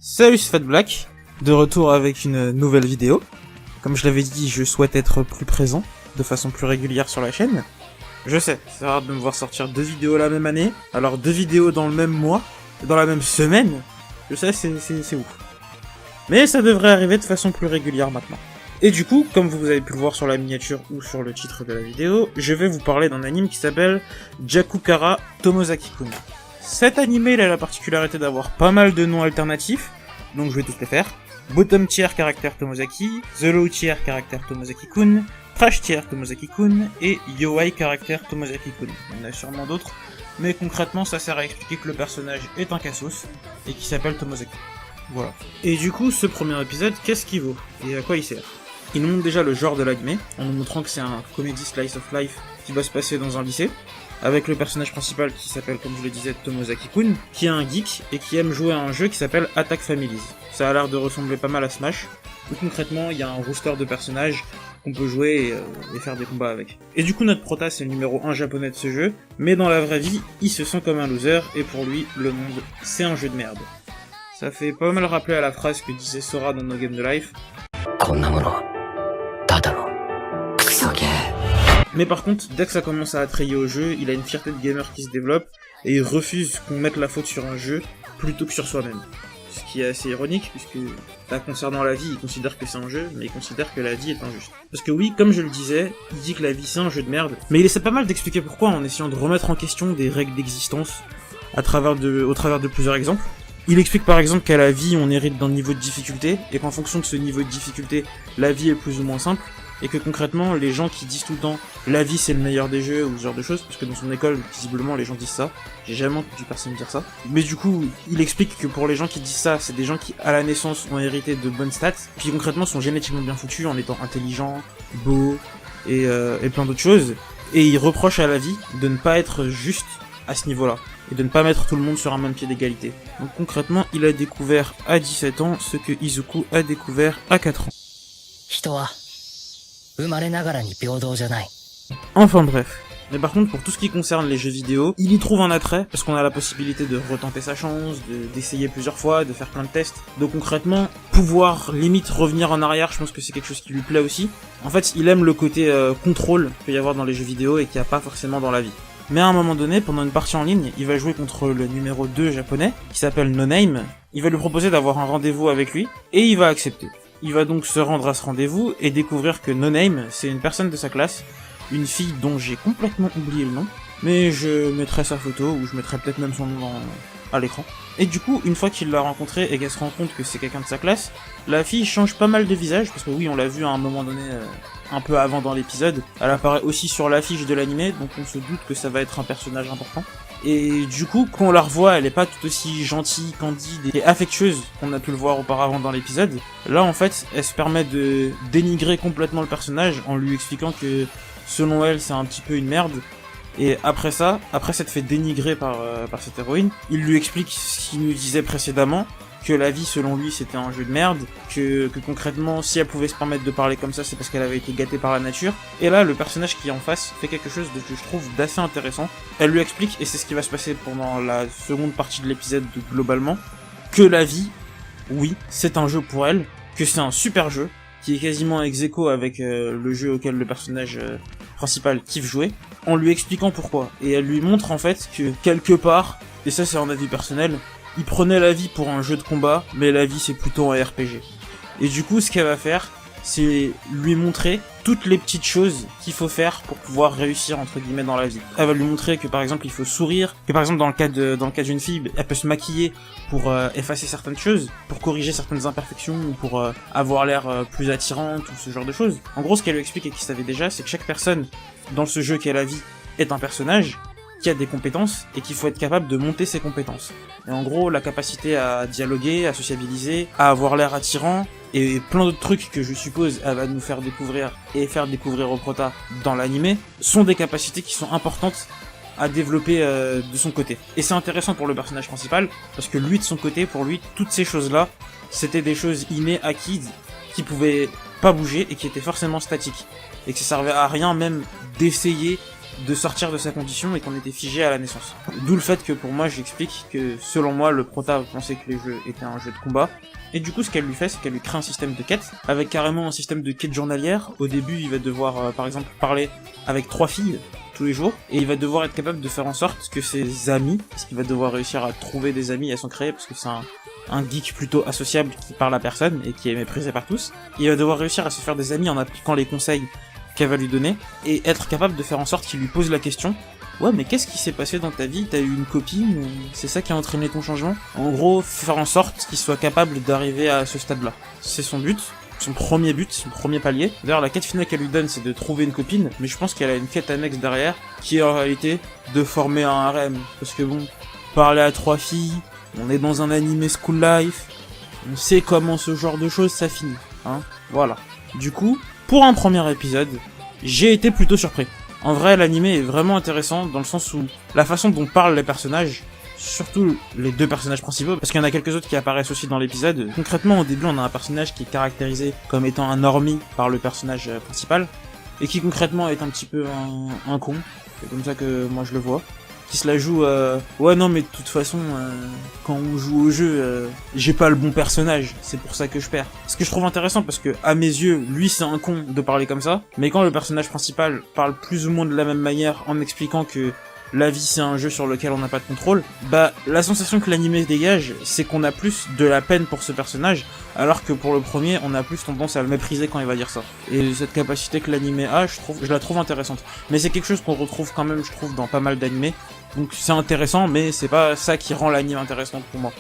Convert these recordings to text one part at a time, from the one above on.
Salut, c'est Fat Black, de retour avec une nouvelle vidéo. Comme je l'avais dit, je souhaite être plus présent, de façon plus régulière sur la chaîne. Je sais, c'est rare de me voir sortir 2 vidéos la même année, alors 2 vidéos dans le même mois, dans la même semaine, je sais, c'est ouf. Mais ça devrait arriver de façon plus régulière maintenant. Et du coup, comme vous avez pu le voir sur la miniature ou sur le titre de la vidéo, je vais vous parler d'un anime qui s'appelle Jakukara Tomozaki-kun. Cet animé, il a la particularité d'avoir pas mal de noms alternatifs, donc je vais tous les faire. Bottom tier caractère Tomozaki, The Low tier caractère Tomozaki-kun, Trash tier Tomozaki-kun et Yoai caractère Tomozaki-kun. Il y en a sûrement d'autres, mais concrètement ça sert à expliquer que le personnage est un cassos et qui s'appelle Tomozaki. Voilà. Et du coup, ce premier épisode, qu'est-ce qu'il vaut et à quoi il sert? Il nous montre déjà le genre de l'anime, en nous montrant que c'est un comedy slice of life qui va se passer dans un lycée, avec le personnage principal qui s'appelle, comme je le disais, Tomozaki-kun, qui est un geek et qui aime jouer à un jeu qui s'appelle Attack Families. Ça a l'air de ressembler pas mal à Smash, où concrètement il y a un roster de personnages qu'on peut jouer et faire des combats avec. Et du coup notre prota c'est le numéro 1 japonais de ce jeu, mais dans la vraie vie, il se sent comme un loser, et pour lui, le monde, c'est un jeu de merde. Ça fait pas mal rappeler à la phrase que disait Sora dans No Game No Life. Mais par contre, dès que ça commence à attrayer au jeu, il a une fierté de gamer qui se développe, et il refuse qu'on mette la faute sur un jeu plutôt que sur soi-même. Ce qui est assez ironique, puisque là, concernant la vie, il considère que c'est un jeu, mais il considère que la vie est injuste. Parce que oui, comme je le disais, il dit que la vie c'est un jeu de merde, mais il essaie pas mal d'expliquer pourquoi en essayant de remettre en question des règles d'existence au travers de plusieurs exemples. Il explique par exemple qu'à la vie on hérite d'un niveau de difficulté, et qu'en fonction de ce niveau de difficulté, la vie est plus ou moins simple, et que concrètement, les gens qui disent tout le temps la vie c'est le meilleur des jeux ou ce genre de choses, parce que dans son école, visiblement, les gens disent ça. J'ai jamais entendu personne dire ça. Mais du coup, il explique que pour les gens qui disent ça, c'est des gens qui, à la naissance, ont hérité de bonnes stats, puis concrètement sont génétiquement bien foutus en étant intelligents, beaux, et plein d'autres choses. Et il reproche à la vie de ne pas être juste à ce niveau-là, et de ne pas mettre tout le monde sur un même pied d'égalité. Donc concrètement, il a découvert à 17 ans ce que Izuku a découvert à 4 ans. Enfin bref. Mais par contre, pour tout ce qui concerne les jeux vidéo, il y trouve un attrait, parce qu'on a la possibilité de retenter sa chance, d'essayer plusieurs fois, de faire plein de tests. Donc concrètement, pouvoir limite revenir en arrière, je pense que c'est quelque chose qui lui plaît aussi. En fait, il aime le côté contrôle qu'il peut y avoir dans les jeux vidéo et qu'il n'y a pas forcément dans la vie. Mais à un moment donné, pendant une partie en ligne, il va jouer contre le numéro 2 japonais, qui s'appelle No Name. Il va lui proposer d'avoir un rendez-vous avec lui, et il va accepter. Il va donc se rendre à ce rendez-vous et découvrir que No Name, c'est une personne de sa classe, une fille dont j'ai complètement oublié le nom, mais je mettrai sa photo, ou je mettrai peut-être même son nom à l'écran. Et du coup, une fois qu'il l'a rencontrée et qu'elle se rend compte que c'est quelqu'un de sa classe, la fille change pas mal de visage, parce que oui, on l'a vu à un moment donné, un peu avant dans l'épisode, elle apparaît aussi sur l'affiche de l'anime, donc on se doute que ça va être un personnage important. Et du coup, quand on la revoit, elle est pas tout aussi gentille, candide et affectueuse qu'on a pu le voir auparavant dans l'épisode. Là, en fait, elle se permet de dénigrer complètement le personnage en lui expliquant que, selon elle, c'est un petit peu une merde. Et après s'être fait dénigrer par cette héroïne, il lui explique ce qu'il nous disait précédemment, que la vie selon lui c'était un jeu de merde, que concrètement si elle pouvait se permettre de parler comme ça c'est parce qu'elle avait été gâtée par la nature. Et là le personnage qui est en face fait quelque chose que je trouve d'assez intéressant. Elle lui explique, et c'est ce qui va se passer pendant la seconde partie de l'épisode globalement, que la vie, oui, c'est un jeu pour elle, que c'est un super jeu, qui est quasiment ex aequo avec le jeu auquel le personnage principal kiffe jouer, en lui expliquant pourquoi. Et elle lui montre en fait que quelque part, et ça c'est un avis personnel, il prenait la vie pour un jeu de combat, mais la vie c'est plutôt un RPG. Et du coup, ce qu'elle va faire, c'est lui montrer toutes les petites choses qu'il faut faire pour pouvoir réussir entre guillemets dans la vie. Elle va lui montrer que par exemple il faut sourire, que par exemple dans le cas d'une fille, elle peut se maquiller pour effacer certaines choses, pour corriger certaines imperfections, ou pour avoir l'air plus attirante, ou ce genre de choses. En gros, ce qu'elle lui explique et qu'il savait déjà, c'est que chaque personne dans ce jeu qu'est la vie est un personnage qui a des compétences et qu'il faut être capable de monter ses compétences. Et en gros, la capacité à dialoguer, à sociabiliser, à avoir l'air attirant, et plein d'autres trucs que je suppose elle va nous faire découvrir et faire découvrir au prota dans l'anime, sont des capacités qui sont importantes à développer de son côté. Et c'est intéressant pour le personnage principal, parce que lui, de son côté, pour lui, toutes ces choses-là, c'était des choses innées, acquises, qui pouvaient pas bouger et qui étaient forcément statiques. Et que ça servait à rien même d'essayer de sortir de sa condition et qu'on était figé à la naissance. D'où le fait que pour moi j'explique que selon moi le prota pensait que les jeux étaient un jeu de combat, et du coup ce qu'elle lui fait c'est qu'elle lui crée un système de quête, avec carrément un système de quête journalière. Au début il va devoir par exemple parler avec 3 filles tous les jours, et il va devoir être capable de faire en sorte que ses amis, parce qu'il va devoir réussir à trouver des amis, à s'en créer, parce que c'est un geek plutôt associable qui parle à personne et qui est méprisé par tous. Il va devoir réussir à se faire des amis en appliquant les conseils qu'elle va lui donner, et être capable de faire en sorte qu'il lui pose la question: ouais, mais qu'est-ce qui s'est passé dans ta vie? T'as eu une copine? C'est ça qui a entraîné ton changement? En gros, faire en sorte qu'il soit capable d'arriver à ce stade-là. C'est son but. Son premier but, son premier palier. D'ailleurs, la quête finale qu'elle lui donne, c'est de trouver une copine, mais je pense qu'elle a une quête annexe derrière, qui est en réalité de former un harem. Parce que bon, parler à 3 filles, on est dans un anime school life, on sait comment ce genre de choses ça finit, hein, voilà. Du coup, pour un premier épisode, j'ai été plutôt surpris. En vrai, l'anime est vraiment intéressant, dans le sens où la façon dont parlent les personnages, surtout les 2 personnages principaux, parce qu'il y en a quelques autres qui apparaissent aussi dans l'épisode. Concrètement, au début, on a un personnage qui est caractérisé comme étant un normie par le personnage principal, et qui concrètement est un petit peu un con, c'est comme ça que moi je le vois, qui se la joue ouais non mais de toute façon quand on joue au jeu j'ai pas le bon personnage, c'est pour ça que je perds. Ce que je trouve intéressant, parce que à mes yeux lui c'est un con de parler comme ça, mais quand le personnage principal parle plus ou moins de la même manière en expliquant que la vie c'est un jeu sur lequel on n'a pas de contrôle, bah la sensation que l'anime dégage c'est qu'on a plus de la peine pour ce personnage, alors que pour le premier on a plus tendance à le mépriser quand il va dire ça. Et cette capacité que l'anime a, je la trouve intéressante. Mais c'est quelque chose qu'on retrouve quand même, je trouve, dans pas mal d'animés. Donc c'est intéressant, mais c'est pas ça qui rend l'anime intéressante pour moi.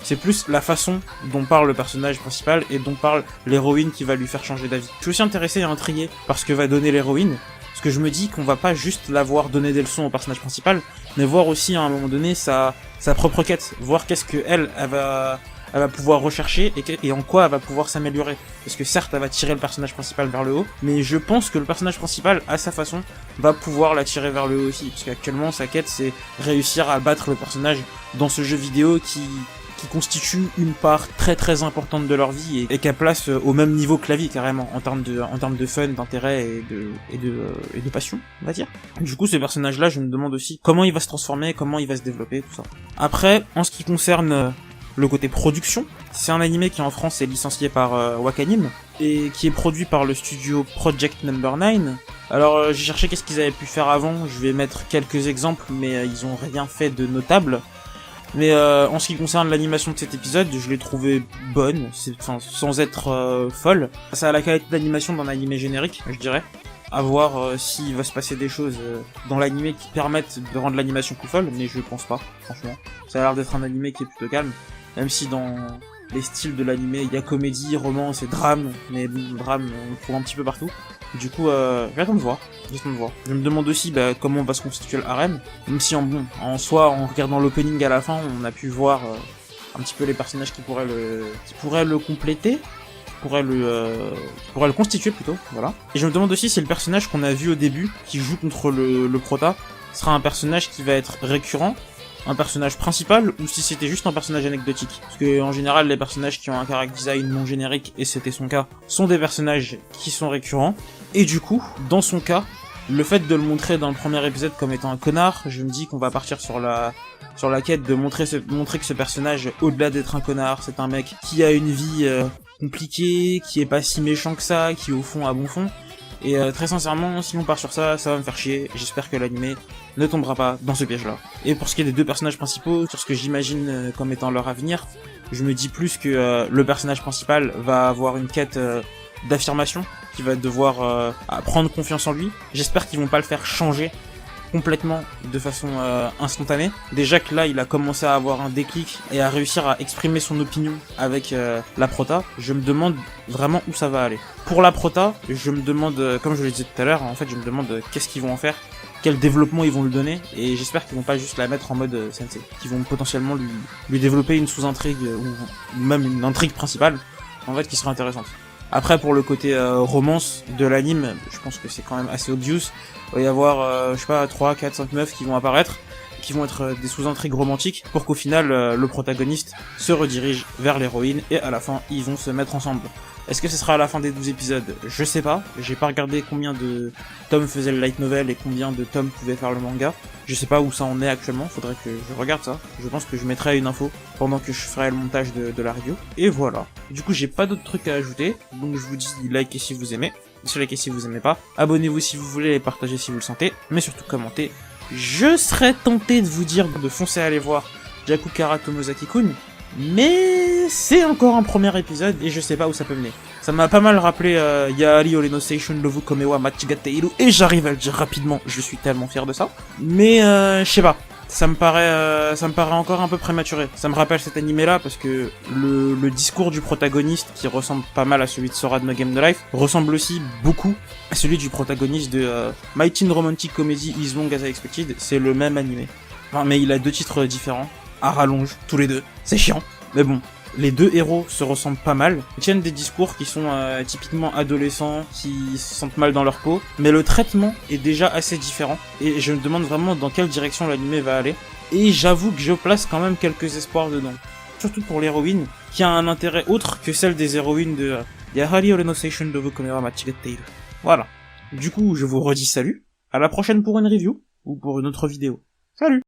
C'est plus la façon dont parle le personnage principal et dont parle l'héroïne qui va lui faire changer d'avis. Je suis aussi intéressé et intrigué par ce que va donner l'héroïne, parce que je me dis qu'on va pas juste la voir donner des leçons au personnage principal, mais voir aussi à un moment donné sa propre quête, voir qu'est-ce que elle va pouvoir rechercher et en quoi elle va pouvoir s'améliorer. Parce que certes, elle va tirer le personnage principal vers le haut, mais je pense que le personnage principal, à sa façon, va pouvoir la tirer vers le haut aussi. Parce qu'actuellement, sa quête, c'est réussir à battre le personnage dans ce jeu vidéo qui constitue une part très très importante de leur vie et qu'elle place au même niveau que la vie carrément, en termes de fun, d'intérêt et de passion, on va dire. Du coup, ce personnage-là, je me demande aussi comment il va se transformer, comment il va se développer, tout ça. Après, en ce qui concerne le côté production, c'est un animé qui en France est licencié par Wakanim et qui est produit par le studio Project Number 9. Alors j'ai cherché qu'est-ce qu'ils avaient pu faire avant, je vais mettre quelques exemples, mais ils ont rien fait de notable. Mais en ce qui concerne l'animation de cet épisode, je l'ai trouvé bonne, sans être folle. Ça a la qualité d'animation d'un animé générique, je dirais. À voir s'il va se passer des choses dans l'animé qui permettent de rendre l'animation plus folle, mais je pense pas, franchement. Ça a l'air d'être un animé qui est plutôt calme, même si dans les styles de l'animé, il y a comédie, romance et drame, mais bon, le drame, on le trouve un petit peu partout. Du coup, j'attends de voir. Je me demande aussi comment va se constituer le harem, même si en soi, en regardant l'opening à la fin, on a pu voir un petit peu les personnages qui pourraient le compléter, qui pourraient le constituer plutôt, voilà. Et je me demande aussi si le personnage qu'on a vu au début, qui joue contre le prota, sera un personnage qui va être récurrent, un personnage principal, ou si c'était juste un personnage anecdotique. Parce que en général, les personnages qui ont un character design non générique, et c'était son cas, sont des personnages qui sont récurrents. Et du coup, dans son cas, le fait de le montrer dans le premier épisode comme étant un connard, je me dis qu'on va partir sur la quête de montrer que ce personnage, au-delà d'être un connard, c'est un mec qui a une vie compliquée, qui est pas si méchant que ça, qui au fond a bon fond. Et très sincèrement, si on part sur ça va me faire chier. J'espère que l'anime ne tombera pas dans ce piège-là. Et pour ce qui est des 2 personnages principaux, sur ce que j'imagine comme étant leur avenir, je me dis plus que le personnage principal va avoir une quête d'affirmation, qui va devoir prendre confiance en lui. J'espère qu'ils vont pas le faire changer complètement de façon instantanée. Déjà que là, il a commencé à avoir un déclic et à réussir à exprimer son opinion avec la prota. Je me demande vraiment où ça va aller. Pour la prota, je me demande, comme je le disais tout à l'heure, en fait, je me demande qu'est-ce qu'ils vont en faire, quel développement ils vont lui donner, et j'espère qu'ils vont pas juste la mettre en mode sensei, qu'ils vont potentiellement lui développer une sous-intrigue ou même une intrigue principale, en fait, qui sera intéressante. Après, pour le côté romance de l'anime, je pense que c'est quand même assez obvious. Il va y avoir, 3, 4, 5 meufs qui vont apparaître, qui vont être des sous-intrigues romantiques, pour qu'au final, le protagoniste se redirige vers l'héroïne, et à la fin, ils vont se mettre ensemble. Est-ce que ce sera à la fin des 12 épisodes? Je sais pas, j'ai pas regardé combien de tomes faisait le light novel et combien de tomes pouvait faire le manga. Je sais pas où ça en est actuellement, faudrait que je regarde ça. Je pense que je mettrai une info pendant que je ferai le montage de la review. Et voilà. Du coup, j'ai pas d'autres trucs à ajouter, donc je vous dis likez si vous aimez, likez si vous aimez pas, abonnez-vous si vous voulez et partagez si vous le sentez, mais surtout commentez. Je serais tenté de vous dire de foncer aller voir Jakukara Tomozaki-kun, mais c'est encore un premier épisode et je sais pas où ça peut mener. Ça m'a pas mal rappelé Yaari Ore no Seishun Lovu Komewa Machigateiru, et j'arrive à le dire rapidement, je suis tellement fier de ça. Mais je sais pas, ça me paraît encore un peu prématuré. Ça me rappelle cet animé là parce que le discours du protagoniste, qui ressemble pas mal à celui de Sora de No Game No Life, ressemble aussi beaucoup à celui du protagoniste de My Teen Romantic Comedy Is Long As I Expected. C'est le même animé. Enfin, mais il a 2 titres différents, à rallonge, tous les deux. C'est chiant, mais bon. Les 2 héros se ressemblent pas mal, ils tiennent des discours qui sont typiquement adolescents, qui se sentent mal dans leur peau, mais le traitement est déjà assez différent, et je me demande vraiment dans quelle direction l'anime va aller, et j'avoue que je place quand même quelques espoirs dedans. Surtout pour l'héroïne, qui a un intérêt autre que celle des héroïnes de Yahari Ore no Seishun Lovu Komewa Machigateiru. Voilà. Du coup, je vous redis salut, à la prochaine pour une review, ou pour une autre vidéo. Salut!